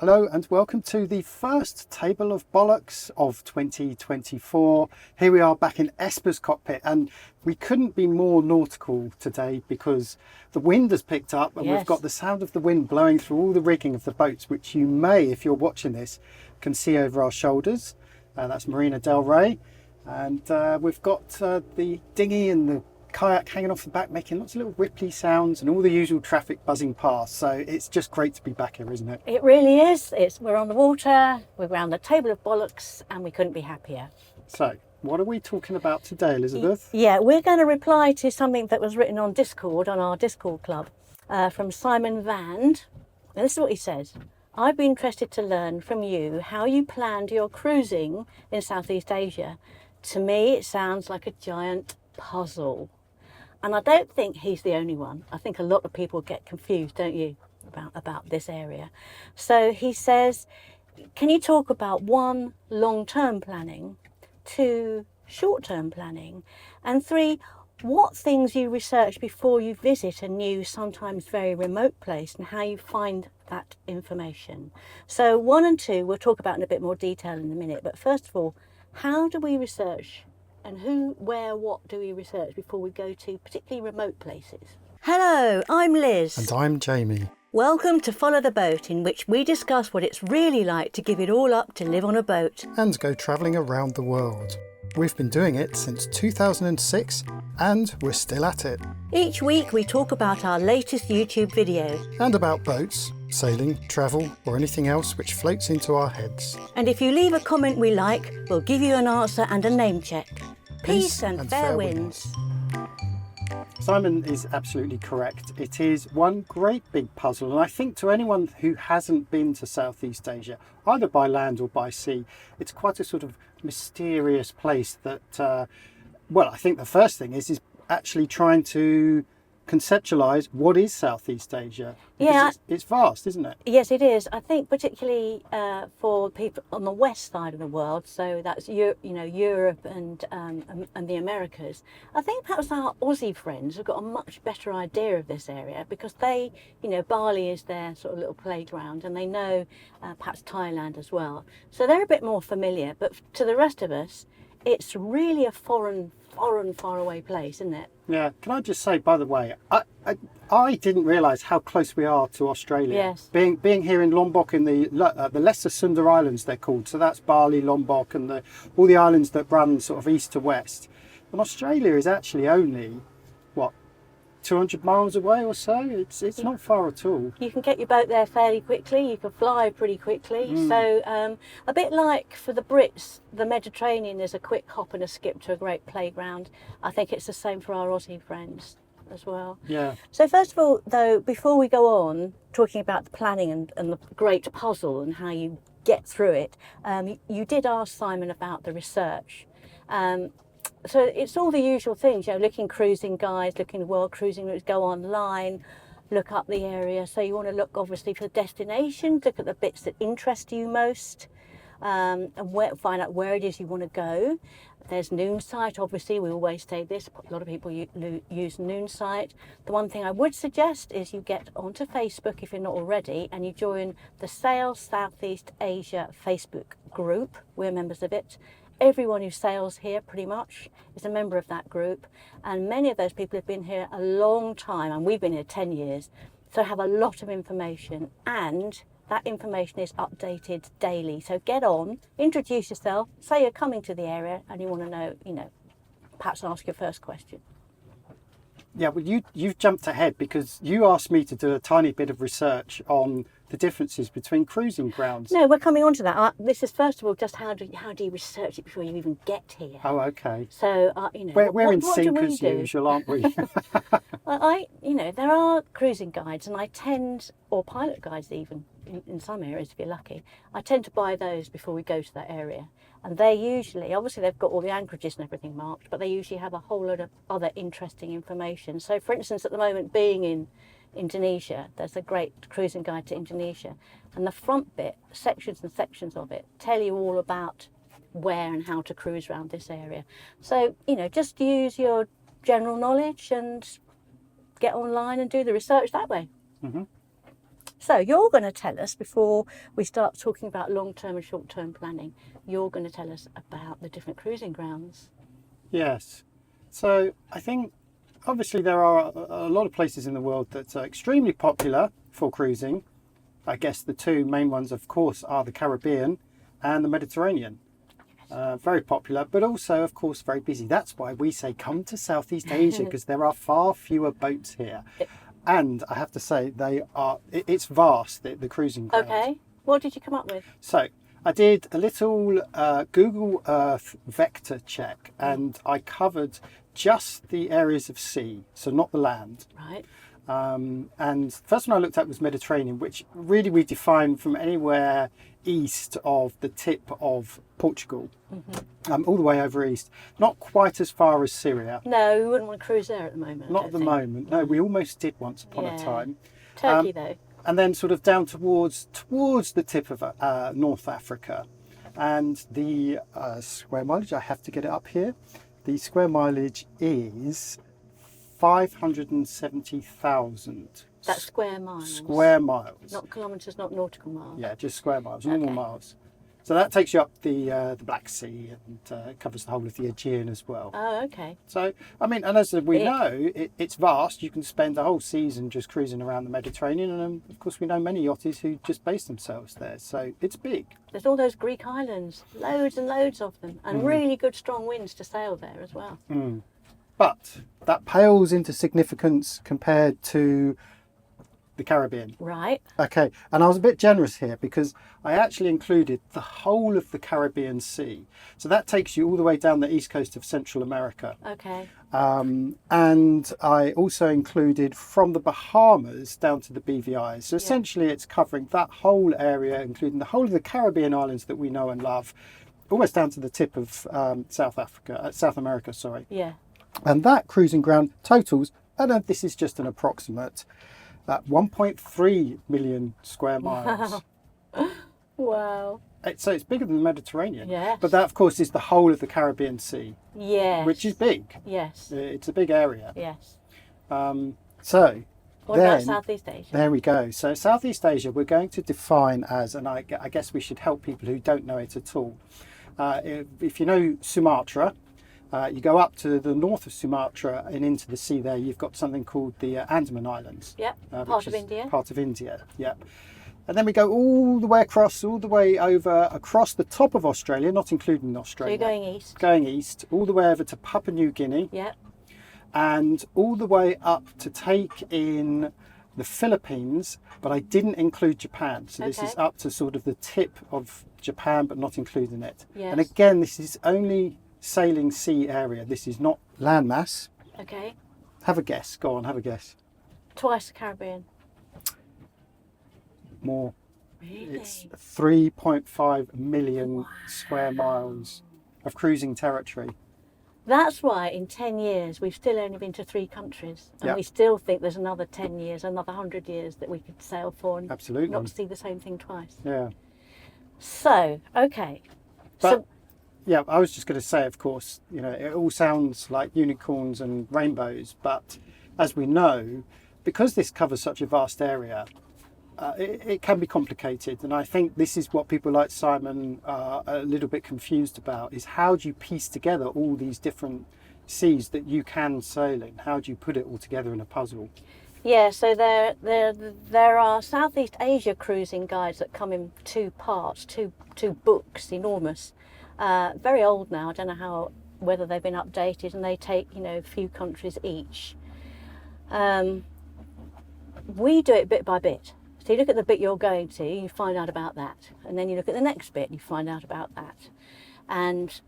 Hello and welcome to the first Table of Bollocks of 2024. Here we are back in Esper's cockpit, and we couldn't be more nautical today because the wind has picked up and we've got the sound of the wind blowing through all the rigging of the boats, which you may, if you're watching this, can see over our shoulders. That's Marina Del Rey, and we've got the dinghy and the kayak hanging off the back, making lots of little ripply sounds and all the usual traffic buzzing past. So it's just great to be back here, isn't it? It really is. We're on the water, we're around the Table of Bollocks, and we couldn't be happier. So what are we talking about today, Elizabeth? Yeah, we're going to reply to something that was written on Discord, on our Discord club, from Simon Vand. Now, this is what he says. I'd be interested to learn from you how you planned your cruising in Southeast Asia. To me, it sounds like a giant puzzle. And I don't think he's the only one. I think a lot of people get confused, don't you, about this area. So he says, can you talk about 1, long-term planning, 2, short-term planning, and 3, what things you research before you visit a new, sometimes very remote place, and how you find that information. So 1 and 2 we'll talk about in a bit more detail in a minute. But first of all, how do we research? And who, where, what do we research before we go to particularly remote places? Hello, I'm Liz. And I'm Jamie. Welcome to Follow the Boat, in which we discuss what it's really like to give it all up to live on a boat. And go travelling around the world. We've been doing it since 2006 and we're still at it. Each week we talk about our latest YouTube videos. And about boats, sailing, travel or anything else which floats into our heads. And if you leave a comment we like, we'll give you an answer and a name check. Peace and fair winds. Simon is absolutely correct. It is one great big puzzle, and I think to anyone who hasn't been to Southeast Asia, either by land or by sea, it's quite a sort of mysterious place that, well, I think the first thing is actually trying to conceptualise what is Southeast Asia. Yeah, it's vast, isn't it? Yes, it is. I think particularly for people on the west side of the world, so that's Europe and the Americas. I think perhaps our Aussie friends have got a much better idea of this area because they, Bali is their sort of little playground, and they know perhaps Thailand as well. So they're a bit more familiar. But to the rest of us, it's really a foreign, far away place, isn't it? Yeah. Can I just say, by the way, I didn't realise how close we are to Australia. Yes. Being here in Lombok in the Lesser Sunda Islands, they're called. So that's Bali, Lombok, and all the islands that run sort of east to west. And Australia is actually only 200 miles away or so. It's not far at all. You can get your boat there fairly quickly. You can fly pretty quickly. So a bit like for the Brits, the Mediterranean is a quick hop and a skip to a great playground. I think it's the same for our Aussie friends as well. Yeah. So first of all, though, before we go on talking about the planning and the great puzzle and how you get through it, you did ask Simon about the research. So it's all the usual things, looking cruising guides, looking world cruising routes, go online, look up the area. So you want to look obviously for the destinations, look at the bits that interest you most, and find out where it is you want to go. There's Noonsite, obviously, we always say this, a lot of people use Noonsite. The one thing I would suggest is you get onto Facebook if you're not already, and you join the Sail Southeast Asia Facebook group. We're members of it. Everyone who sails here pretty much is a member of that group, and many of those people have been here a long time, and we've been here 10 years, so have a lot of information, and that information is updated daily. So get on, introduce yourself, say you're coming to the area and you want to know, perhaps ask your first question. Yeah, well, you've jumped ahead because you asked me to do a tiny bit of research on the differences between cruising grounds. No, we're coming on to that. This is first of all just how do you research it before you even get here. Oh, okay. So we're in sync as usual, aren't we? Well, there are cruising guides, and I tend, or pilot guides even, in some areas if you're lucky, I tend to buy those before we go to that area. And they usually, obviously they've got all the anchorages and everything marked, but they usually have a whole lot of other interesting information. So for instance, at the moment, being in Indonesia, there's a great cruising guide to Indonesia, and the front bit, sections and sections of it, tell you all about where and how to cruise around this area. So, just use your general knowledge and get online and do the research that way. Mm-hmm. So you're going to tell us, before we start talking about long-term and short-term planning, you're going to tell us about the different cruising grounds. Yes. So I think obviously there are a lot of places in the world that are extremely popular for cruising. I guess the two main ones, of course, are the Caribbean and the Mediterranean. Very popular, but also, of course, very busy. That's why we say come to Southeast Asia, because there are far fewer boats here. And I have to say, it's vast, the cruising ground. Okay, what did you come up with? So I did a little Google Earth vector check, and I covered just the areas of sea, so not the land. Right. And the first one I looked at was Mediterranean, which really we define from anywhere east of the tip of Portugal, all the way over east. Not quite as far as Syria. No, we wouldn't want to cruise there at the moment. Not at the moment. No, we almost did once upon a time. Turkey, though. And then sort of down towards the tip of North Africa. And the square mileage, I have to get it up here. The square mileage is 570,000. That's square miles. Square miles. Not kilometres, not nautical miles. Yeah, just square miles, normal miles. So that takes you up the Black Sea and covers the whole of the Aegean as well. Oh, okay. So, I mean, and as we know, it's vast. You can spend the whole season just cruising around the Mediterranean. And of course, we know many yachties who just base themselves there. So it's big. There's all those Greek islands, loads and loads of them, and really good strong winds to sail there as well. But that pales into significance compared to the Caribbean. Right. Okay, and I was a bit generous here because I actually included the whole of the Caribbean Sea. So that takes you all the way down the east coast of Central America. Okay. And I also included from the Bahamas down to the BVI. So essentially it's covering that whole area, including the whole of the Caribbean islands that we know and love, almost down to the tip of South America, sorry. Yeah. And that cruising ground totals, and this is just an approximate, 1.3 million square miles. Wow. So it's bigger than the Mediterranean. Yes. But that, of course, is the whole of the Caribbean Sea. Yes. Which is big. Yes. It's a big area. Yes. So what about Southeast Asia? There we go. So Southeast Asia, we're going to define as, and I guess we should help people who don't know it at all. If you know Sumatra, you go up to the north of Sumatra and into the sea there, you've got something called the Andaman Islands. Yep, part of India. Part of India, yep. And then we go all the way across the top of Australia, not including Australia. So you're going east? Going east, all the way over to Papua New Guinea. Yep. And all the way up to take in the Philippines, but I didn't include Japan. So this is up to sort of the tip of Japan, but not including it. Yes. And again, this is only sailing sea area. This is not landmass. Okay. Have a guess. Go on, have a guess. Twice the Caribbean. More. Really? It's 3.5 million square miles of cruising territory. That's why in 10 years we've still only been to 3 countries, and we still think there's another 10 years, another 100 years that we could sail for and absolutely not see the same thing twice. Yeah. So, okay. But yeah, I was just going to say, of course, you know, it all sounds like unicorns and rainbows, but as we know, because this covers such a vast area, it can be complicated. And I think this is what people like Simon are a little bit confused about, is how do you piece together all these different seas that you can sail in? How do you put it all together in a puzzle? Yeah, so there are Southeast Asia cruising guides that come in 2 parts, two books, enormous. Very old now. I don't know whether they've been updated, and they take a few countries each. We do it bit by bit. So you look at the bit you're going to, you find out about that, and then you look at the next bit, you find out about that. And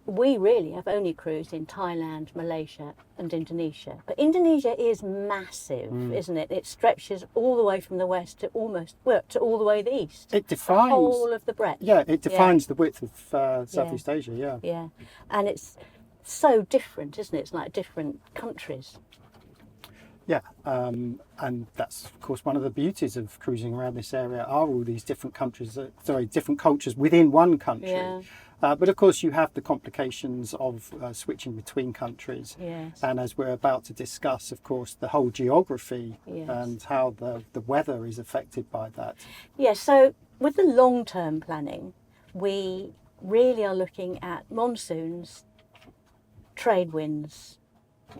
we really have only cruised in Thailand, Malaysia, and Indonesia. But Indonesia is massive, isn't it? It stretches all the way from the west to all the way the east. It defines the whole of the breadth. Yeah, it defines the width of Southeast Asia. Yeah. Yeah, and it's so different, isn't it? It's like different countries. Yeah, and that's of course one of the beauties of cruising around this area are all these different countries, different cultures within one country. Yeah. But of course you have the complications of switching between countries. Yes. And as we're about to discuss, of course, the whole geography Yes. and how the weather is affected by that. Yes, so with the long-term planning, we really are looking at monsoons, trade winds,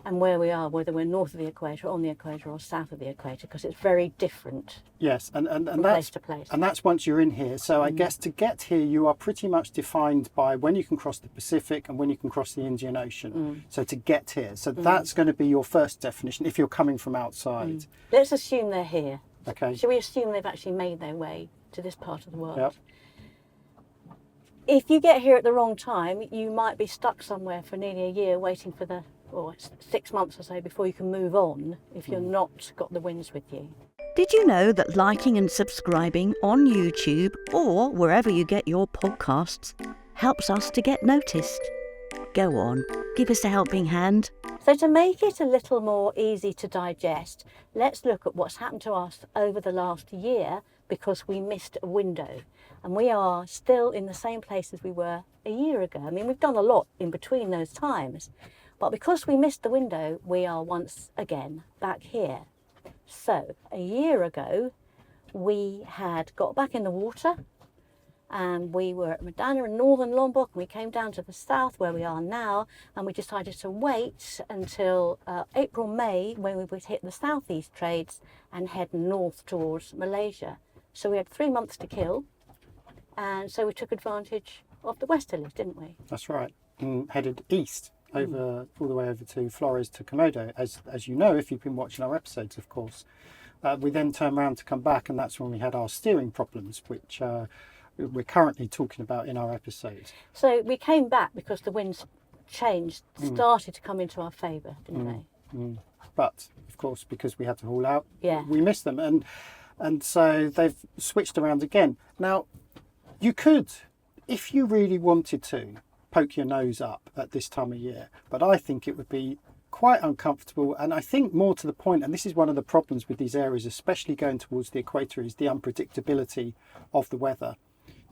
and where we are, whether we're north of the equator, on the equator, or south of the equator, because it's very different Yes, and from that's place to place. and that's once you're in here. So I guess to get here, you are pretty much defined by when you can cross the Pacific and when you can cross the Indian Ocean. So to get here, so that's going to be your first definition if you're coming from outside. Let's assume they're here. Okay. Shall we assume they've actually made their way to this part of the world? Yep. If you get here at the wrong time, you might be stuck somewhere for nearly a year waiting for or 6 months or so before you can move on if you're not got the winds with you. Did you know that liking and subscribing on YouTube or wherever you get your podcasts helps us to get noticed? Go on, give us a helping hand. So to make it a little more easy to digest, let's look at what's happened to us over the last year because we missed a window. And we are still in the same place as we were a year ago. I mean, we've done a lot in between those times. But because we missed the window, we are once again back here. So a year ago, we had got back in the water and we were at Madana in northern Lombok, and we came down to the south where we are now, and we decided to wait until April, May, when we would hit the southeast trades and head north towards Malaysia. So we had 3 months to kill, and so we took advantage of the westerlies, didn't we? That's right. And headed east over all the way over to Flores to Komodo, as you know if you've been watching our episodes, of course. We then turned around to come back, and that's when we had our steering problems, which we're currently talking about in our episodes. So we came back because the winds changed, started to come into our favour, didn't they? But of course, because we had to haul out, Yeah. we missed them, and so they've switched around again. Now, you could, if you really wanted to, poke your nose up at this time of year, but I think it would be quite uncomfortable, and I think more to the point, and this is one of the problems with these areas, especially going towards the equator, is the unpredictability of the weather.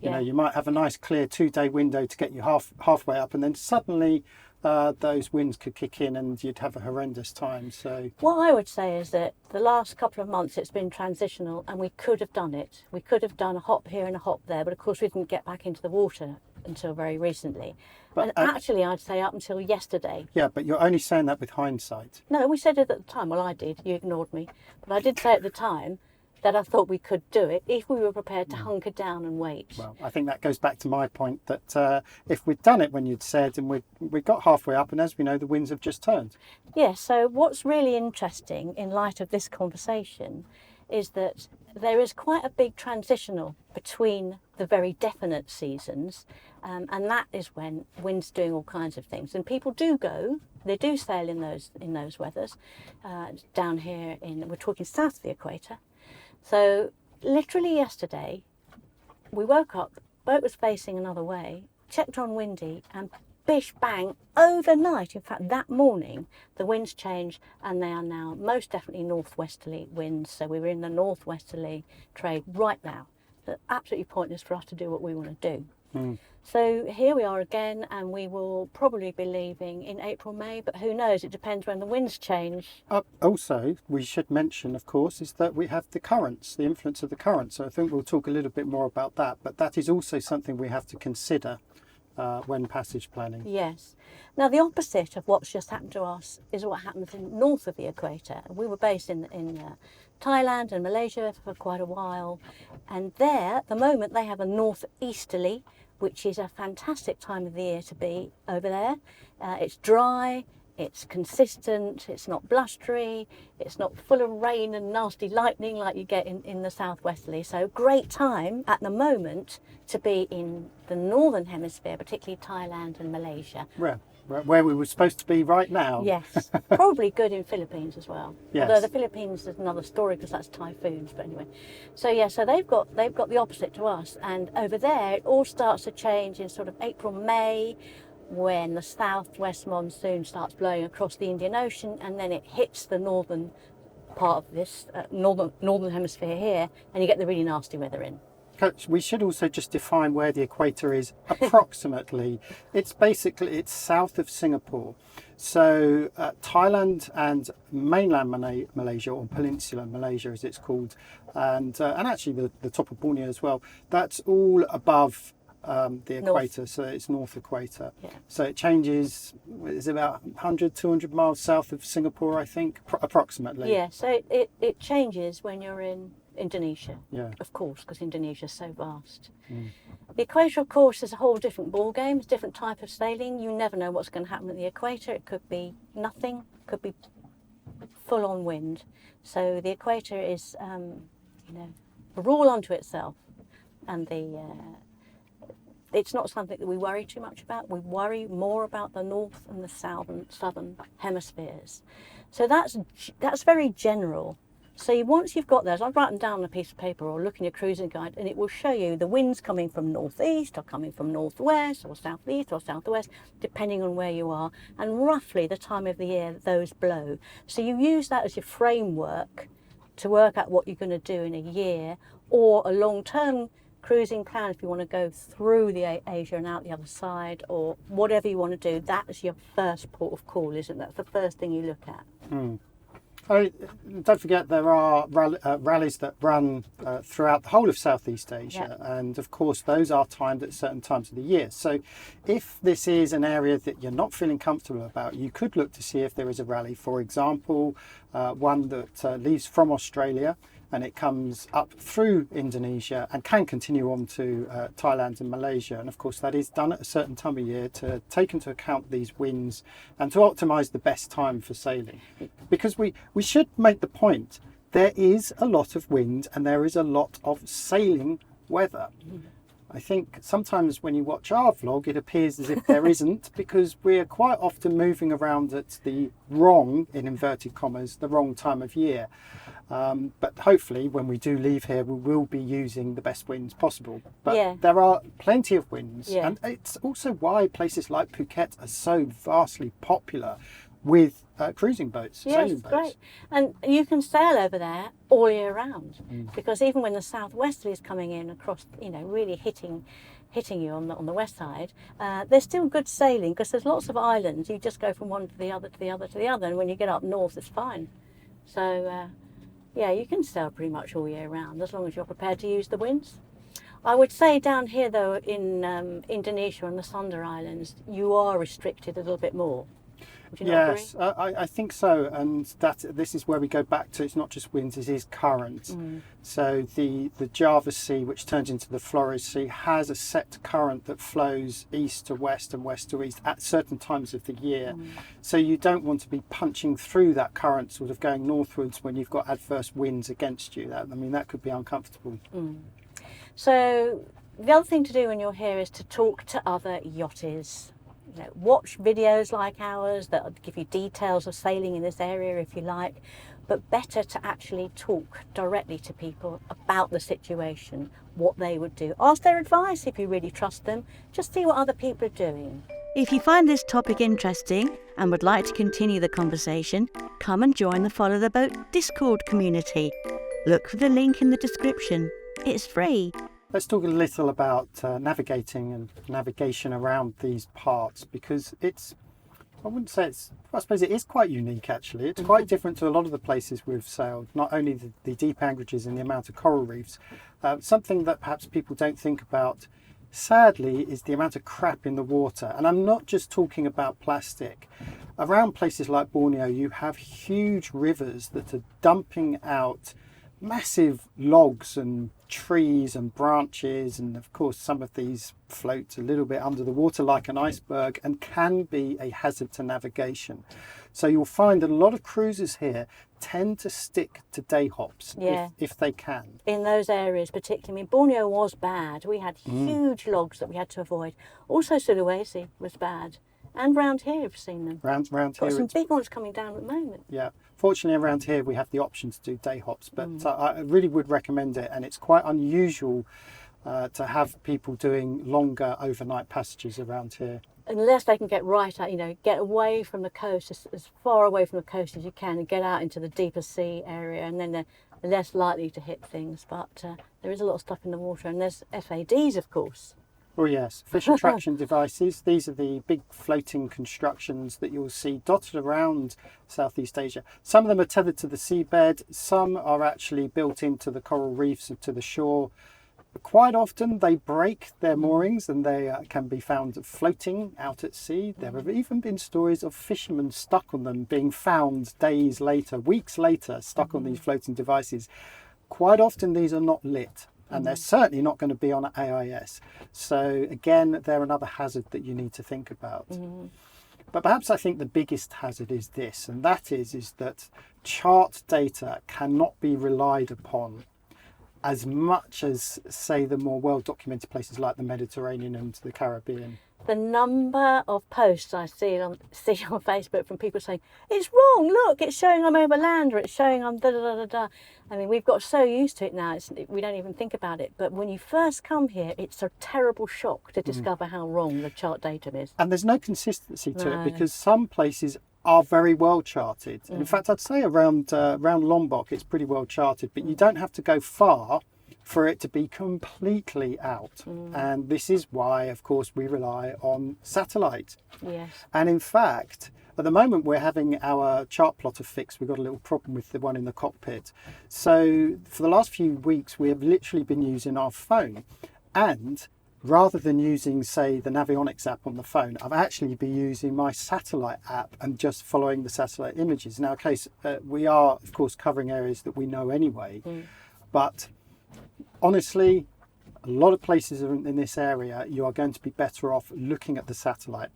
You know, you might have a nice clear 2-day window to get you halfway up, and then suddenly those winds could kick in and you'd have a horrendous time. So What I would say is that the last couple of months it's been transitional, and we could have done it. We could have done a hop here and a hop there, but of course we didn't get back into the water until very recently. But, and actually I'd say up until yesterday. yeah, but you're only saying that with hindsight. No, we said it at the time. Well, I did. You ignored me. But I did say at the time that I thought we could do it if we were prepared to hunker down and wait. Well, I think that goes back to my point that if we'd done it when you'd said, and we got halfway up, and as we know, the winds have just turned. Yeah, so what's really interesting in light of this conversation is that there is quite a big transitional between the very definite seasons, and that is when wind's doing all kinds of things. And people do sail in those weathers. Down here we're talking south of the equator. So literally yesterday, we woke up, boat was facing another way, checked on windy, and bish bang, overnight, in fact that morning, the winds changed and they are now most definitely northwesterly winds. So we were in the northwesterly trade right now. It's absolutely pointless for us to do what we want to do. So here we are again, and we will probably be leaving in April, May, but who knows, it depends when the winds change. Also, we should mention, of course, is that we have the currents, the influence of the currents. So I think we'll talk a little bit more about that, but that is also something we have to consider when passage planning. Yes. Now the opposite of what's just happened to us is what happens in north of the equator. We were based in Thailand and Malaysia for quite a while, and there at the moment they have a northeasterly, which is a fantastic time of the year to be over there. It's dry, it's consistent, it's not blustery, it's not full of rain and nasty lightning like you get in the southwesterly. So great time at the moment to be in the northern hemisphere, particularly Thailand and Malaysia. Where we were supposed to be right now. Yes, probably good in Philippines as well. Yes. Although the Philippines is another story because that's typhoons. But anyway, so yeah, so they've got the opposite to us, and over there it all starts to change in sort of April, May, when the southwest monsoon starts blowing across the Indian Ocean, and then it hits the northern part of this northern hemisphere here, and you get the really nasty weather in. Coach, we should also just define where the equator is approximately. It's south of Singapore. So Thailand and mainland Malaysia, or Peninsular Malaysia as it's called, and actually the top of Borneo as well, that's all above the equator, so it's north equator. Yeah. So it changes, it's about 100, 200 miles south of Singapore, I think, approximately. Yeah, so it changes when you're in Indonesia, Yeah. of course, because Indonesia is so vast. Mm. The equator, of course, is a whole different ball game. It's a different type of sailing. You never know what's going to happen at the equator. It could be nothing, could be full-on wind. So the equator is, a rule unto itself, and it's not something that we worry too much about. We worry more about the north and the southern hemispheres. So that's very general. So once you've got those, I'd write them down on a piece of paper or look in your cruising guide, and it will show you the winds coming from northeast or coming from northwest or southeast or southwest, depending on where you are, and roughly the time of the year that those blow. So you use that as your framework to work out what you're going to do in a year, or a long-term cruising plan if you want to go through the Asia and out the other side, or whatever you want to do. That's your first port of call, isn't it? That's the first thing you look at. Mm. Don't forget there are rallies that run throughout the whole of Southeast Asia, and of course those are timed at certain times of the year. So if this is an area that you're not feeling comfortable about, you could look to see if there is a rally, for example, one that leaves from Australia and it comes up through Indonesia and can continue on to Thailand and Malaysia. And of course that is done at a certain time of year to take into account these winds and to optimise the best time for sailing. Because we should make the point, there is a lot of wind and there is a lot of sailing weather. I think sometimes when you watch our vlog, it appears as if there isn't, because we're quite often moving around at the wrong, in inverted commas, the wrong time of year. But hopefully when we do leave here, we will be using the best winds possible. But there are plenty of winds. Yeah. And it's also why places like Phuket are so vastly popular with cruising boats, sailing boats. Great. And you can sail over there all year round, because even when the southwesterly is coming in across, really hitting you on the west side, there's still good sailing because there's lots of islands. You just go from one to the other to the other to the other, and when you get up north, it's fine. So you can sail pretty much all year round as long as you're prepared to use the winds. I would say down here though, in Indonesia and the Sunda Islands, you are restricted a little bit more. Would you not agree? Yes, I think so, and this is where we go back to, it's not just winds, it is current. So the Java Sea, which turns into the Flores Sea, has a set current that flows east to west and west to east at certain times of the year. So you don't want to be punching through that current, sort of going northwards when you've got adverse winds against you. That could be uncomfortable. So the other thing to do when you're here is to talk to other yachties. Watch videos like ours that give you details of sailing in this area if you like, but better to actually talk directly to people about the situation, what they would do. Ask their advice if you really trust them. Just see what other people are doing. If you find this topic interesting and would like to continue the conversation, come and join the Follow the Boat Discord community. Look for the link in the description. It's free. Let's talk a little about navigating and navigation around these parts, because I suppose it is quite unique actually. It's quite different to a lot of the places we've sailed, not only the deep anchorages and the amount of coral reefs. Something that perhaps people don't think about, sadly, is the amount of crap in the water. And I'm not just talking about plastic. Around places like Borneo, you have huge rivers that are dumping out massive logs and trees and branches, and of course some of these float a little bit under the water like an iceberg and can be a hazard to navigation. So you'll find that a lot of cruisers here tend to stick to day hops if they can. In those areas particularly. Borneo was bad. We had huge logs that we had to avoid. Also Sulawesi was bad. And round here you've seen them. Round Got here some big ones coming down at the moment. Yeah. Fortunately around here we have the option to do day hops, but I really would recommend it, and it's quite unusual to have people doing longer overnight passages around here. unless they can get right out, get away from the coast, as far away from the coast as you can, and get out into the deeper sea area, and then they're less likely to hit things. But there is a lot of stuff in the water, and there's FADs, of course. Oh yes, fish attraction devices. These are the big floating constructions that you'll see dotted around Southeast Asia. Some of them are tethered to the seabed, some are actually built into the coral reefs to the shore. Quite often they break their moorings and they can be found floating out at sea. There have even been stories of fishermen stuck on them being found days later, weeks later, stuck on these floating devices. Quite often these are not lit. And they're certainly not going to be on an AIS. So again, they're another hazard that you need to think about. But perhaps I think the biggest hazard is this, and that is that chart data cannot be relied upon as much as, say, the more well-documented places like the Mediterranean and the Caribbean. The number of posts I see on Facebook from people saying, it's wrong, look, it's showing I'm over land, or it's showing I'm da-da-da-da-da. I mean, we've got so used to it now, we don't even think about it. But when you first come here, it's a terrible shock to discover how wrong the chart data is. And there's no consistency to it, because some places are very well charted. In fact, I'd say around Lombok, it's pretty well charted, but you don't have to go far for it to be completely out. And this is why, of course, we rely on satellite. Yes. And in fact, at the moment we're having our chart plotter fixed. We've got a little problem with the one in the cockpit. So for the last few weeks, we have literally been using our phone. And rather than using, say, the Navionics app on the phone, I've actually been using my satellite app and just following the satellite images. Now, we are, of course, covering areas that we know anyway, but honestly, a lot of places in this area, you are going to be better off looking at the satellite.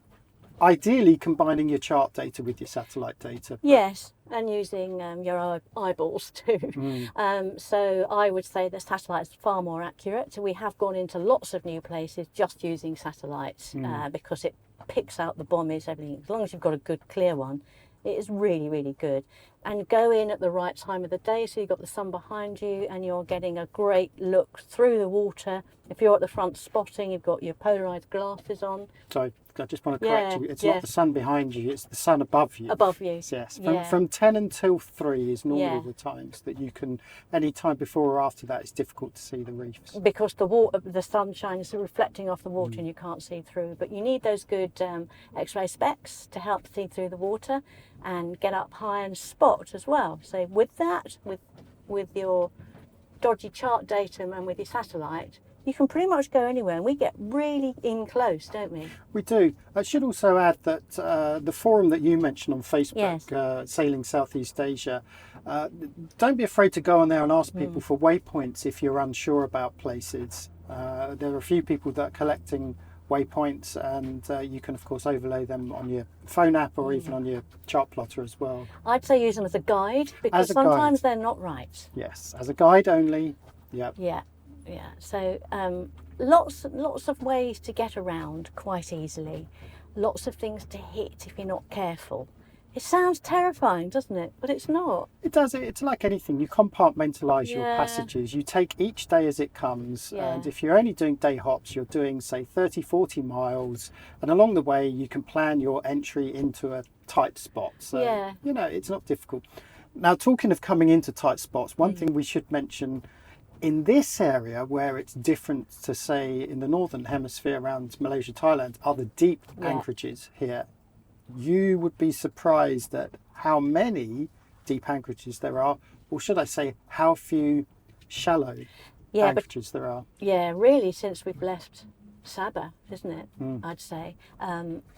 Ideally, combining your chart data with your satellite data. Yes, and using your eyeballs too. So I would say the satellite is far more accurate. We have gone into lots of new places just using satellites because it picks out the bommies, everything. As long as you've got a good clear one, it is really, really good. And go in at the right time of the day, so you've got the sun behind you and you're getting a great look through the water. If you're at the front spotting, you've got your polarised glasses on. Sorry, I just want to correct you. It's not the sun behind you, it's the sun above you. Above you. Yes. From 10 until 3 is normally the times that you can, any time before or after that, it's difficult to see the reefs. Because the sunshine is reflecting off the water and you can't see through. But you need those good X-ray specs to help see through the water and get up high and spot as well. So with that, with your dodgy chart data and with your satellite, you can pretty much go anywhere, and we get really in close, don't we? We do. I should also add that the forum that you mentioned on Facebook, Sailing Southeast Asia, don't be afraid to go on there and ask people for waypoints if you're unsure about places. There are a few people that are collecting waypoints, and you can, of course, overlay them on your phone app or even on your chart plotter as well. I'd say use them as a guide, because sometimes they're not right. Yes, as a guide only. Yep. Yeah, so lots of ways to get around quite easily. Lots of things to hit if you're not careful. It sounds terrifying, doesn't it? But it's not. It does. It's like anything. You compartmentalise your passages. You take each day as it comes. And if you're only doing day hops, you're doing, say, 30, 40 miles. And along the way, you can plan your entry into a tight spot. So, it's not difficult. Now, talking of coming into tight spots, one thing we should mention in this area, where it's different to, say, in the northern hemisphere around Malaysia, Thailand, are the deep anchorages here. You would be surprised at how many deep anchorages there are, or should I say, how few shallow anchorages there are. Yeah, really, since we've left Sabah, isn't it? I'd say.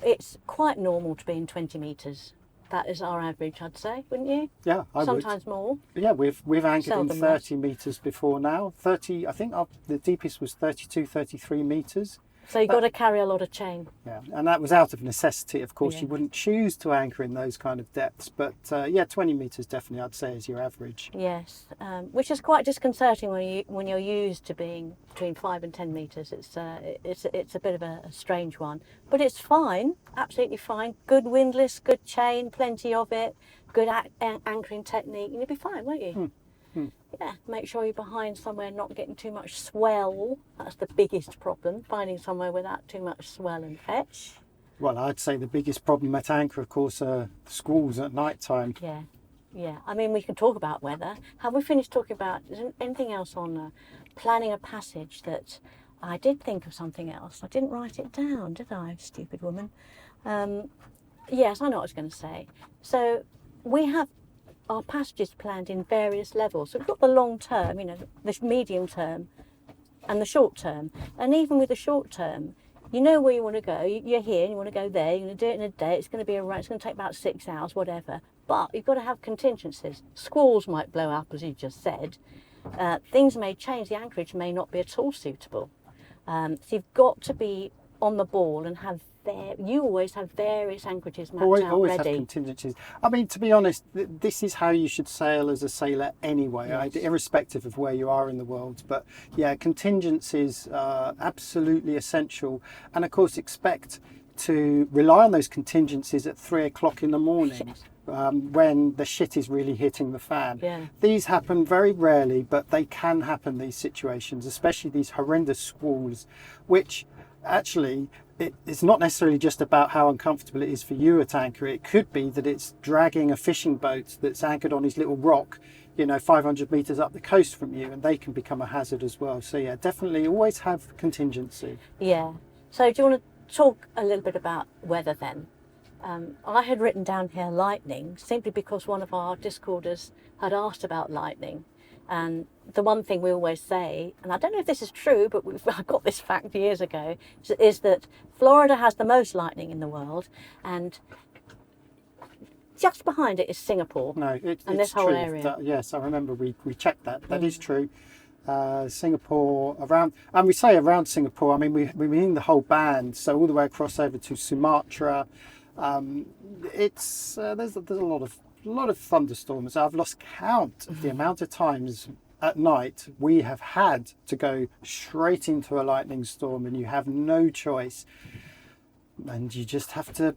It's quite normal to be in 20 metres. That is our average, I'd say, wouldn't you? Yeah, I would. Sometimes more. Yeah, we've anchored in Seldom 30 metres before now. 30, I think the deepest was 32, 33 metres. So you've got to carry a lot of chain. Yeah, and that was out of necessity. Of course, you wouldn't choose to anchor in those kind of depths, but 20 metres definitely, I'd say, is your average. Yes, which is quite disconcerting when you're used to being between 5 and 10 metres. It's a bit of a strange one, but it's fine, absolutely fine. Good windlass, good chain, plenty of it, good anchoring technique, and you'll be fine, won't you? Yeah, make sure you're behind somewhere, not getting too much swell. That's the biggest problem, finding somewhere without too much swell and fetch. Well, I'd say the biggest problem at anchor, of course, are squalls at night time. Yeah, yeah. I mean, we can talk about weather. Have we finished talking about anything else on planning a passage? That I did think of something else. I didn't write it down, did I, stupid woman? Yes, I know what I was going to say. So we have our passages planned in various levels. So we've got the long term, you know, the medium term and the short term. And even with the short term, you know where you want to go. You're here and you want to go there. You're going to do it in a day. It's going to be it's going to take about 6 hours, whatever. But you've got to have contingencies. Squalls might blow up, as you just said. Things may change. The anchorage may not be at all suitable. So you've got to be on the ball and you always have various anchorages mapped out Always ready. have contingencies. I mean, to be honest, this is how you should sail as a sailor anyway, Yes. irrespective of where you are in the world. But yeah, contingencies are absolutely essential. And of course, expect to rely on those contingencies at 3 o'clock in the morning. Yes. When the shit is really hitting the fan. Yeah. These happen very rarely, but they can happen, these situations, especially these horrendous squalls, which actually it's not necessarily just about how uncomfortable it is for you at anchor. It could be that it's dragging a fishing boat that's anchored on his little rock, 500 metres up the coast from you, and they can become a hazard as well. So yeah, definitely always have contingency. Yeah. So do you want to talk a little bit about weather then? I had written down here lightning simply because one of our Discorders had asked about lightning. And the one thing we always say, and I don't know if this is true, but I got this fact years ago, is that Florida has the most lightning in the world, and just behind it is Singapore. No, it's this whole true. area. Yes, I remember we checked that. That is true. Singapore around, and we say around Singapore, I mean we mean the whole band, so all the way across over to Sumatra. There's a lot of thunderstorms. I've lost count of the amount of times at night we have had to go straight into a lightning storm, and you have no choice, and you just have to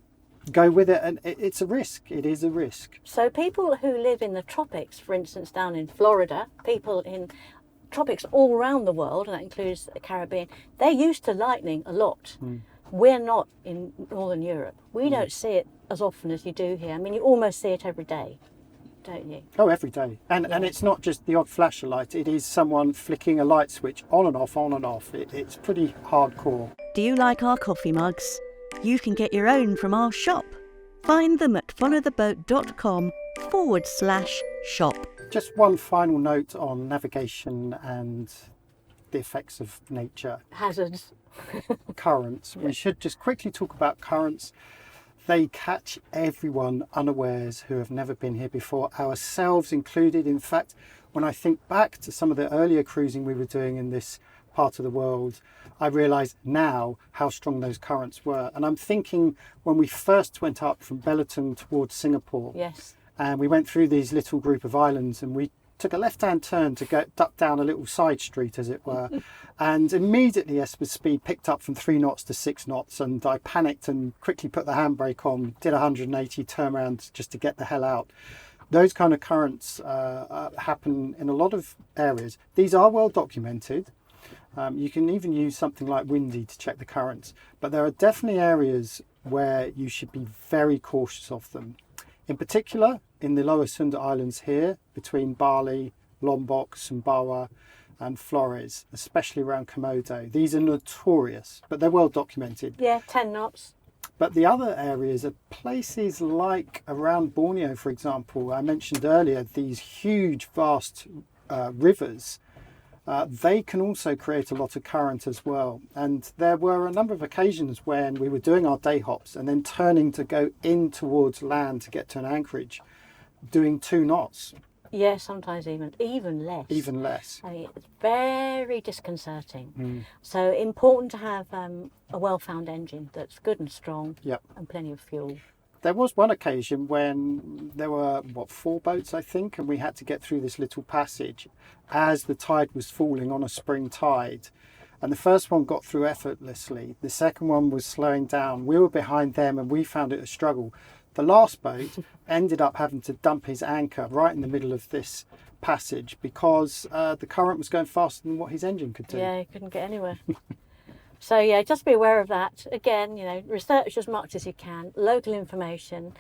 go with it, and it's a risk. It is a risk. So people who live in the tropics, for instance, down in Florida, people in tropics all around the world, and that includes the Caribbean, they're used to lightning a lot. We're not in Northern Europe. We don't see it as often as you do here. I mean, you almost see it every day, don't you? Oh, every day. And it's not just the odd flash of light. It is someone flicking a light switch on and off, on and off. It's pretty hardcore. Do you like our coffee mugs? You can get your own from our shop. Find them at followtheboat.com/shop. Just one final note on navigation and the effects of nature. Hazards. Currents. We should just quickly talk about currents. They catch everyone unawares who have never been here before, ourselves included. In fact, when I think back to some of the earlier cruising we were doing in this part of the world, I realise now how strong those currents were. And I'm thinking when we first went up from Belitung towards Singapore, Yes. and we went through these little group of islands, and we took a left-hand turn to go duck down a little side street, as it were, and immediately Esper's speed picked up from 3 knots to 6 knots, and I panicked and quickly put the handbrake on, did 180, turn around just to get the hell out. Those kind of currents happen in a lot of areas. These are well documented. You can even use something like Windy to check the currents, but there are definitely areas where you should be very cautious of them. In particular, in the Lower Sunda Islands here, between Bali, Lombok, Sumbawa and Flores, especially around Komodo. These are notorious, but they're well documented. Yeah, 10 knots. But the other areas are places like around Borneo, for example. I mentioned earlier these huge, vast rivers. They can also create a lot of current as well. And there were a number of occasions when we were doing our day hops and then turning to go in towards land to get to an anchorage, doing 2 knots. Yeah, sometimes even less. Even less. I mean, it's very disconcerting. So important to have a well-found engine that's good and strong. Yep. And plenty of fuel. There was one occasion when there were, 4 boats, I think, and we had to get through this little passage as the tide was falling on a spring tide. And the first one got through effortlessly. The second one was slowing down. We were behind them and we found it a struggle. The last boat ended up having to dump his anchor right in the middle of this passage because the current was going faster than what his engine could do. Yeah, he couldn't get anywhere. So yeah, just be aware of that. Again, research as much as you can, local information.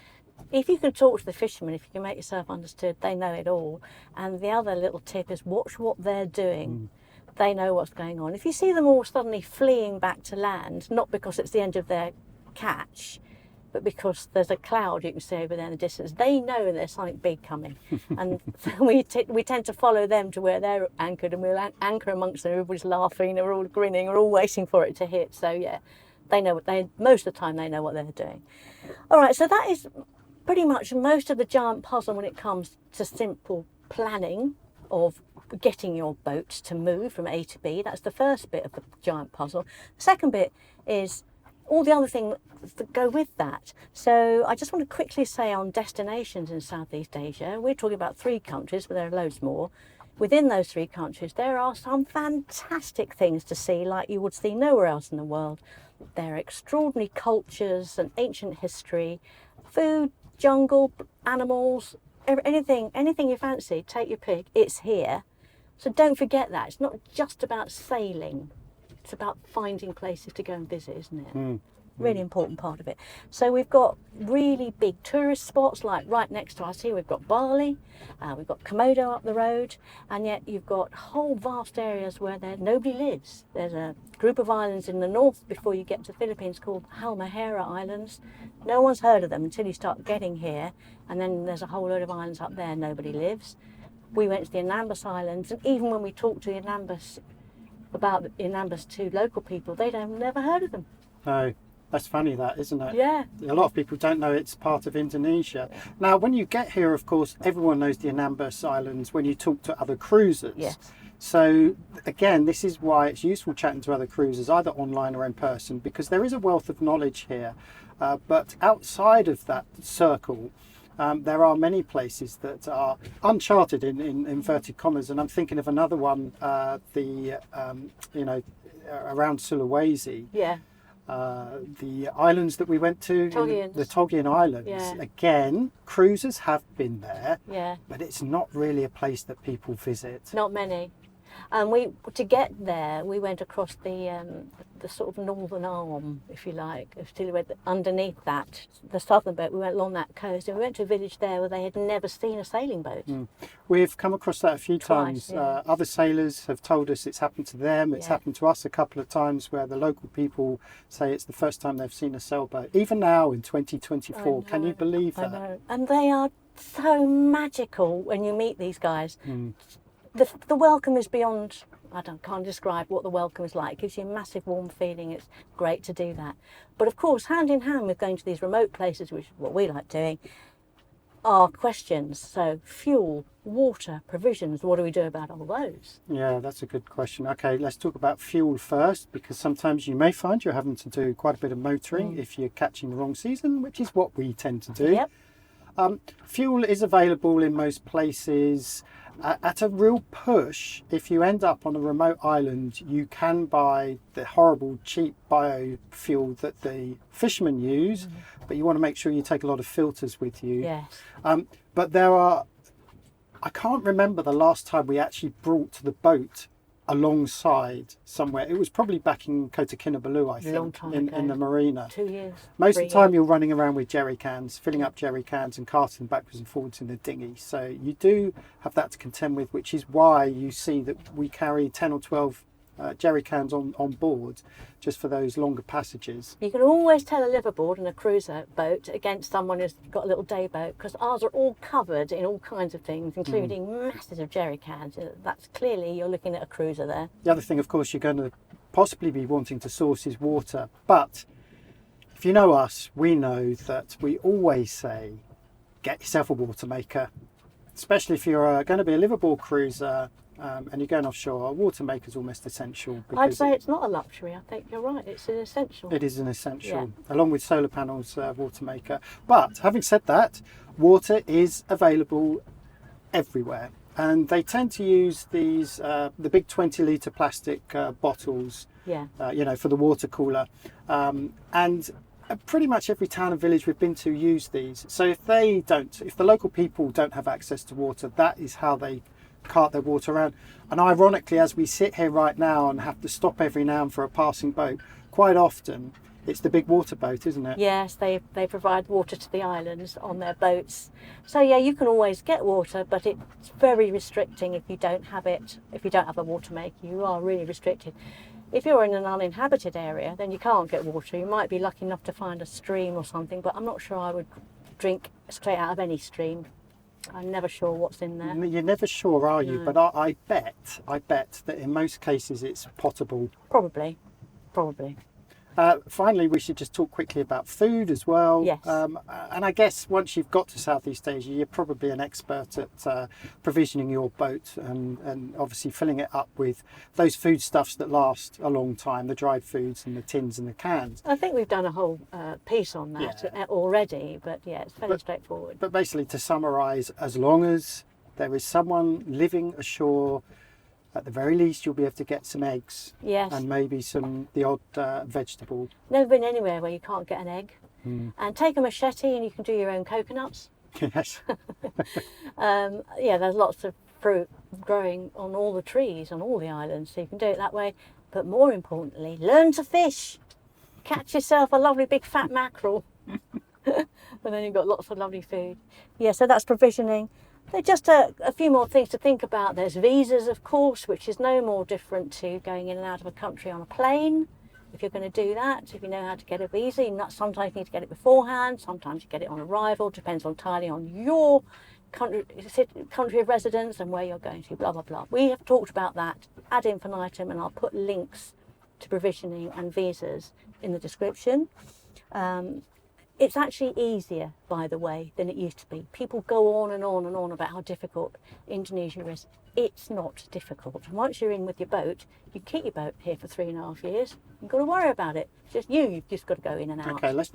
If you can talk to the fishermen, if you can make yourself understood, they know it all. And the other little tip is watch what they're doing. They know what's going on. If you see them all suddenly fleeing back to land, not because it's the end of their catch, but because there's a cloud you can see over there in the distance, they know there's something big coming. And so we tend to follow them to where they're anchored, and we'll anchor amongst them. Everybody's laughing, they're all grinning, we're all waiting for it to hit. So yeah, they know most of the time they know what they're doing. All right, so that is pretty much most of the giant puzzle when it comes to simple planning of getting your boat to move from A to B. That's the first bit of the giant puzzle. The second bit is all the other things that go with that. So I just want to quickly say on destinations in Southeast Asia, we're talking about 3 countries, but there are loads more. Within those 3 countries, there are some fantastic things to see like you would see nowhere else in the world. There are extraordinary cultures and ancient history, food, jungle, animals, anything you fancy, take your pick, it's here. So don't forget that. It's not just about sailing. It's about finding places to go and visit, isn't it? Really important part of it. So we've got really big tourist spots, like right next to us here, we've got Bali, we've got Komodo up the road, and yet you've got whole vast areas where nobody lives. There's a group of islands in the north before you get to the Philippines called Halmahera Islands. No one's heard of them until you start getting here, and then there's a whole load of islands up there nobody lives. We went to the Anambas Islands, and even when we talked to the Anambas about the Anambas to local people, they'd have never heard of them. No. That's funny, that, isn't it? Yeah. A lot of people don't know it's part of Indonesia. Now, when you get here, of course, everyone knows the Anambas Islands when you talk to other cruisers. Yes. So, again, this is why it's useful chatting to other cruisers, either online or in person, because there is a wealth of knowledge here. But outside of that circle, there are many places that are uncharted in inverted commas, and I'm thinking of another one, around Sulawesi. Yeah. The islands that we went to, the Togian Islands. Yeah. Again, cruisers have been there, but it's not really a place that people visit. Not many. And to get there, we went across the sort of northern arm, if you like, underneath that, the southern boat. We went along that coast, and we went to a village there where they had never seen a sailing boat. We've come across that a few times. Yeah. Other sailors have told us it's happened to them. It's happened to us a couple of times, where the local people say it's the first time they've seen a sailboat. Even now in 2024, can you believe that? I know. And they are so magical when you meet these guys. The welcome is beyond, can't describe what the welcome is like. It gives you a massive warm feeling. It's great to do that. But of course, hand in hand with going to these remote places, which is what we like doing, are questions. So fuel, water, provisions, what do we do about all those? Yeah, that's a good question. Okay, let's talk about fuel first, because sometimes you may find you're having to do quite a bit of motoring if you're catching the wrong season, which is what we tend to do. Yep. Fuel is available in most places. At a real push, if you end up on a remote island, you can buy the horrible cheap biofuel that the fishermen use, but you want to make sure you take a lot of filters with you. Yes. But I can't remember the last time we actually brought the boat alongside somewhere. It was probably back in Kota Kinabalu, I think, in the marina. 2 years. Most of the time you're running around with jerry cans, filling up jerry cans and casting them backwards and forwards in the dinghy. So you do have that to contend with, which is why you see that we carry 10 or 12 jerry cans on board just for those longer passages. You can always tell a liveaboard and a cruiser boat against someone who's got a little day boat, because ours are all covered in all kinds of things, including masses of jerry cans. That's clearly, you're looking at a cruiser there. The other thing, of course, you're going to possibly be wanting to source is water. But if you know us, we know that we always say, get yourself a water maker, especially if you're going to be a liveaboard cruiser. And you're going offshore, a water maker is almost essential. I'd say it's not a luxury. I think you're right. It's an essential. It is an essential, along with solar panels, water maker. But having said that, water is available everywhere, and they tend to use these the big 20-litre plastic bottles. For the water cooler, and pretty much every town and village we've been to use these. So if the local people don't have access to water, that is how they cart their water around. And ironically, as we sit here right now and have to stop every now and for a passing boat, quite often it's the big water boat, isn't it? Yes, they provide water to the islands on their boats. So yeah, you can always get water, but it's very restricting if you don't have it. If you don't have a water maker, you are really restricted. If you're in an uninhabited area, then you can't get water. You might be lucky enough to find a stream or something, but I'm not sure I would drink straight out of any stream. I'm never sure what's in there. You're never sure, are you? No. But I bet that in most cases it's potable. Probably. Finally, we should just talk quickly about food as well. Yes. And I guess once you've got to Southeast Asia, you're probably an expert at provisioning your boat and obviously filling it up with those foodstuffs that last a long time, the dried foods and the tins and the cans. I think we've done a whole piece on that already, but yeah, it's fairly straightforward. But basically, to summarise, as long as there is someone living ashore, at the very least, you'll be able to get some eggs. Yes. And maybe the odd vegetable. Never been anywhere where you can't get an egg. And take a machete and you can do your own coconuts. Yes. Yeah, there's lots of fruit growing on all the trees on all the islands, so you can do it that way. But more importantly, learn to fish. Catch yourself a lovely big fat mackerel. And then you've got lots of lovely food. Yeah, so that's provisioning. There's just a few more things to think about. There's visas, of course, which is no more different to going in and out of a country on a plane. If you're going to do that, if you know how to get a visa, sometimes you need to get it beforehand, sometimes you get it on arrival, depends entirely on your country of residence and where you're going to, blah, blah, blah. We have talked about that ad infinitum, and I'll put links to provisioning and visas in the description. It's actually easier, by the way, than it used to be. People go on and on and on about how difficult Indonesia is. It's not difficult. Once you're in with your boat, you keep your boat here for 3.5 years. You've got to worry about it. It's just you've just got to go in and out. Okay, it's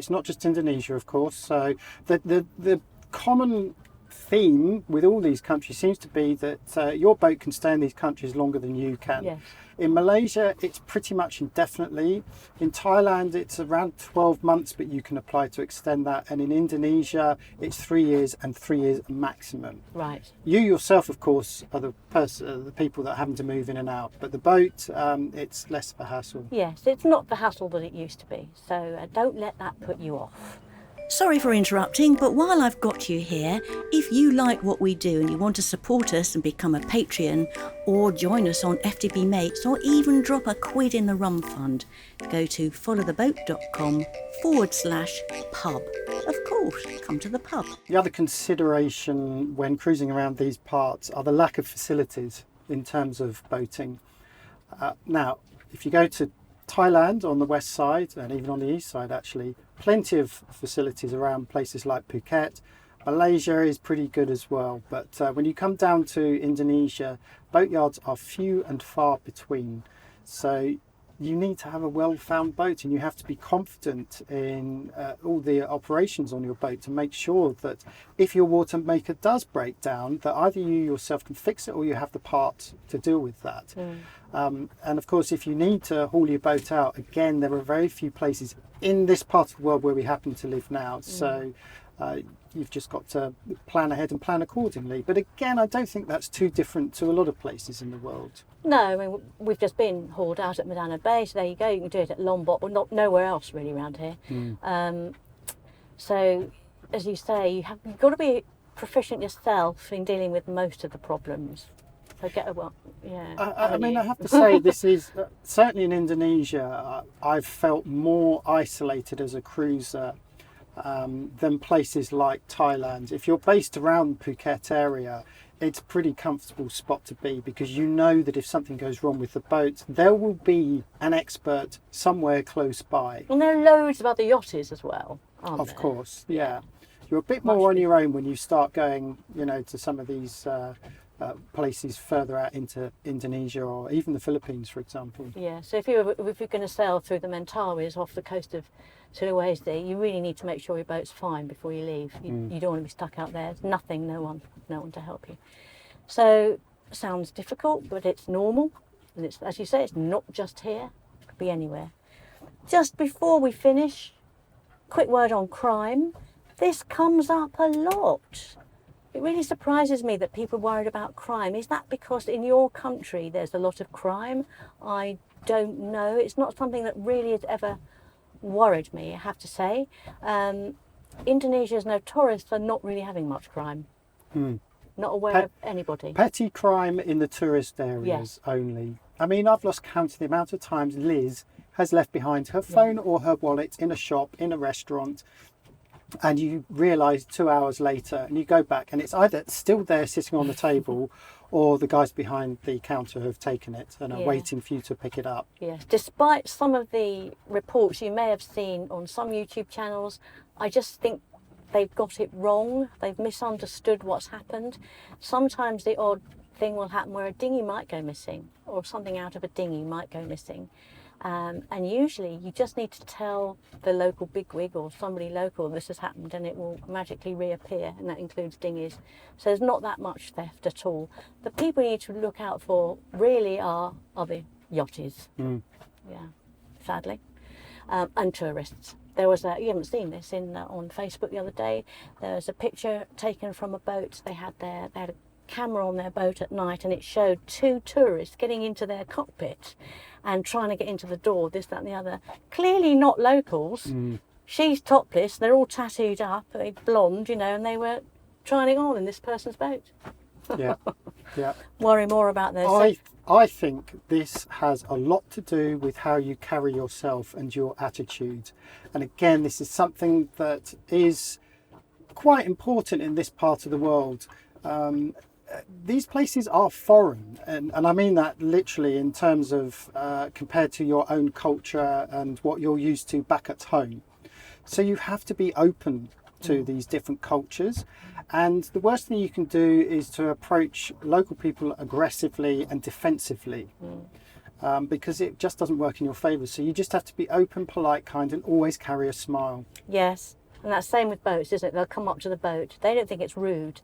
not just Indonesia, of course. So the common theme with all these countries seems to be that your boat can stay in these countries longer than you can. Yes. In Malaysia, it's pretty much indefinitely. In Thailand, it's around 12 months, but you can apply to extend that. And in Indonesia, it's 3 years and 3 years maximum. Right. You yourself, of course, are the people that are having to move in and out. But the boat, it's less of a hassle. Yes, it's not the hassle that it used to be. So don't let that put you off. Sorry for interrupting, but while I've got you here, if you like what we do and you want to support us and become a Patreon, or join us on FTP Mates, or even drop a quid in the rum fund, go to followtheboat.com/pub. Of course, come to the pub. The other consideration when cruising around these parts are the lack of facilities in terms of boating. Now, if you go to Thailand on the west side, and even on the east side actually, plenty of facilities around places like Phuket. Malaysia is pretty good as well, but when you come down to Indonesia, boatyards are few and far between. So you need to have a well-found boat, and you have to be confident in all the operations on your boat to make sure that if your water maker does break down, that either you yourself can fix it or you have the parts to deal with that. And of course, if you need to haul your boat out, again, there are very few places in this part of the world where we happen to live now. So you've just got to plan ahead and plan accordingly. But again, I don't think that's too different to a lot of places in the world. No, I mean, we've just been hauled out at Madana Bay, so there you go. You can do it at Lombok, but not nowhere else really around here. So, as you say, you've got to be proficient yourself in dealing with most of the problems. So I mean, I have to say, this is certainly in Indonesia, I've felt more isolated as a cruiser than places like Thailand. If you're based around the Phuket area, it's a pretty comfortable spot to be, because you know that if something goes wrong with the boat, there will be an expert somewhere close by. And there are loads of other yachties as well, aren't there? Of course, yeah. You're a bit more on your own when you start going, to some of these places further out into Indonesia or even the Philippines, for example. Yeah, so if you're going to sail through the Mentawais off the coast of Sulawesi, you really need to make sure your boat's fine before you leave. You don't want to be stuck out there. There's nothing, no one to help you. So, sounds difficult, but it's normal. And it's, as you say, it's not just here. It could be anywhere. Just before we finish, quick word on crime. This comes up a lot. It really surprises me that people are worried about crime. Is that because in your country there's a lot of crime? I don't know. It's not something that really has ever worried me, I have to say. Indonesia is notorious for not really having much crime. Not aware of anybody. Petty crime in the tourist areas only. I mean, I've lost count of the amount of times Liz has left behind her phone or her wallet in a shop, in a restaurant, and you realise 2 hours later and you go back and it's either still there sitting on the table or the guys behind the counter have taken it and are waiting for you to pick it up. Yes, despite some of the reports you may have seen on some YouTube channels, I just think they've got it wrong. They've misunderstood what's happened. Sometimes the odd thing will happen where a dinghy might go missing or something out of a dinghy might go missing. And usually you just need to tell the local bigwig or somebody local this has happened and it will magically reappear, and that includes dinghies. So there's not that much theft at all. The people you need to look out for really are the yachties, sadly, and tourists. There was you haven't seen this on Facebook the other day. There was a picture taken from a boat. They had a camera on their boat at night and it showed 2 tourists getting into their cockpit and trying to get into the door, this, that and the other. Clearly not locals. She's topless, they're all tattooed up, blonde, and they were trying it on in this person's boat. Yeah. Worry more about their I think this has a lot to do with how you carry yourself and your attitude. And again, this is something that is quite important in this part of the world. These places are foreign, and I mean that literally in terms of compared to your own culture and what you're used to back at home. So you have to be open to these different cultures, and the worst thing you can do is to approach local people aggressively and defensively, because it just doesn't work in your favour. So you just have to be open, polite, kind, and always carry a smile. Yes, and that's the same with boats, isn't it? They'll come up to the boat. They don't think it's rude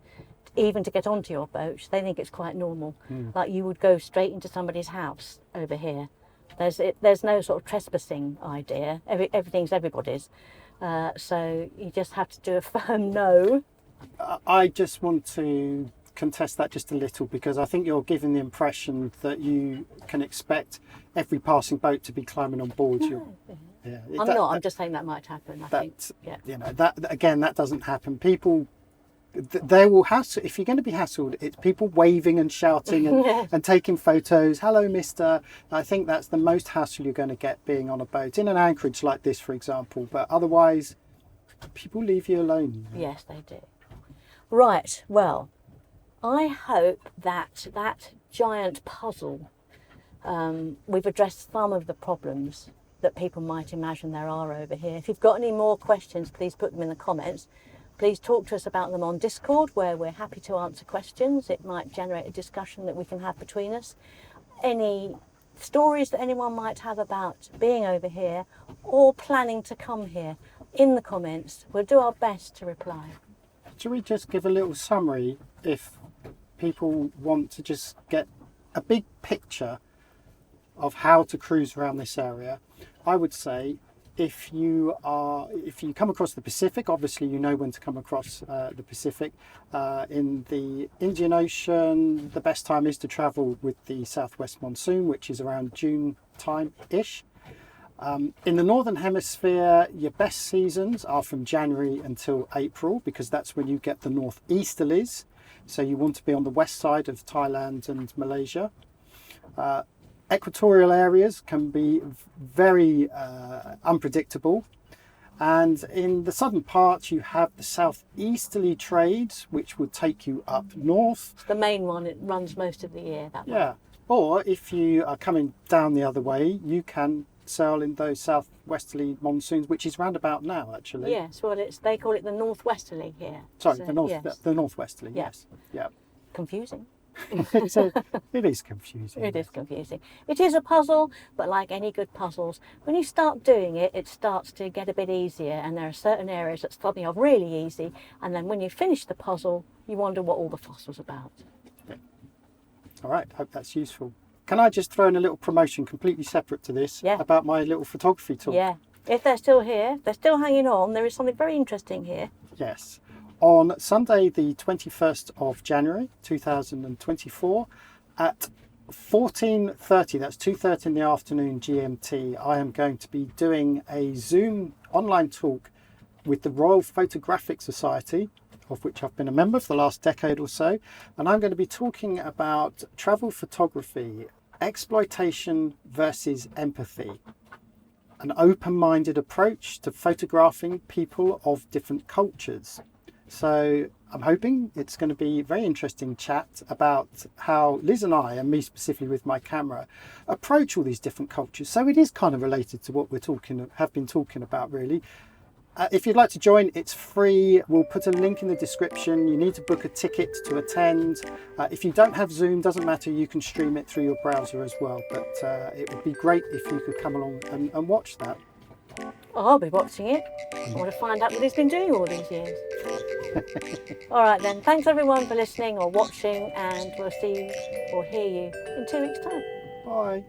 even to get onto your boat. They think it's quite normal. Like you would go straight into somebody's house over here. There's no sort of trespassing idea. Everything's everybody's. So you just have to do a firm no. I just want to contest that just a little, because I think you're giving the impression that you can expect every passing boat to be climbing on board. I'm just saying that might happen. I think. That doesn't happen. People, they will hassle. If you're going to be hassled, it's people waving and shouting and taking photos. Hello, mister. I think that's the most hassle you're going to get being on a boat in an anchorage like this, for example. But otherwise, people leave you alone. Yes, they do. Right. Well, I hope that giant puzzle, we've addressed some of the problems that people might imagine there are over here. If you've got any more questions, please put them in the comments. Please talk to us about them on Discord, where we're happy to answer questions. It might generate a discussion that we can have between us. Any stories that anyone might have about being over here or planning to come here, in the comments. We'll do our best to reply. Should we just give a little summary if people want to just get a big picture of how to cruise around this area? I would say if you come across the Pacific, obviously you know when to come across the Pacific. In the Indian Ocean, the best time is to travel with the southwest monsoon, which is around June time-ish. In the Northern Hemisphere, your best seasons are from January until April, because that's when you get the northeasterlies. So you want to be on the west side of Thailand and Malaysia. Equatorial areas can be very unpredictable. And in the southern part, you have the southeasterly trades, which would take you up north. The main one, it runs most of the year, that one. Yeah. Or if you are coming down the other way, you can sail in those southwesterly monsoons, which is round about now, actually. Yes, well, they call it the northwesterly here. Sorry, so, the northwesterly, yeah. yes. Yeah. Confusing. It is confusing. It is confusing. It is a puzzle, but like any good puzzles, when you start doing it, it starts to get a bit easier, and there are certain areas that start off really easy, and then when you finish the puzzle, you wonder what all the fuss was about. Yeah. All right, hope that's useful. Can I just throw in a little promotion completely separate to this about my little photography talk? Yeah. If they're still here, they're still hanging on, there is something very interesting here. Yes. on Sunday the 21st of January 2024 at 14:30, that's 2:30 in the afternoon GMT, I am going to be doing a Zoom online talk with the Royal Photographic Society, of which I've been a member for the last decade or so, and I'm going to be talking about travel photography, exploitation versus empathy, an open-minded approach to photographing people of different cultures. So I'm hoping it's going to be a very interesting chat about how Liz and I, and me specifically with my camera, approach all these different cultures. So it is kind of related to what have been talking about, really. If you'd like to join, it's free. We'll put a link in the description. You need to book a ticket to attend. If you don't have Zoom, doesn't matter, you can stream it through your browser as well. But it would be great if you could come along and watch that. I'll be watching it. I want to find out what he's been doing all these years. All right then, thanks everyone for listening or watching, and we'll see or hear you in 2 weeks' time. Bye.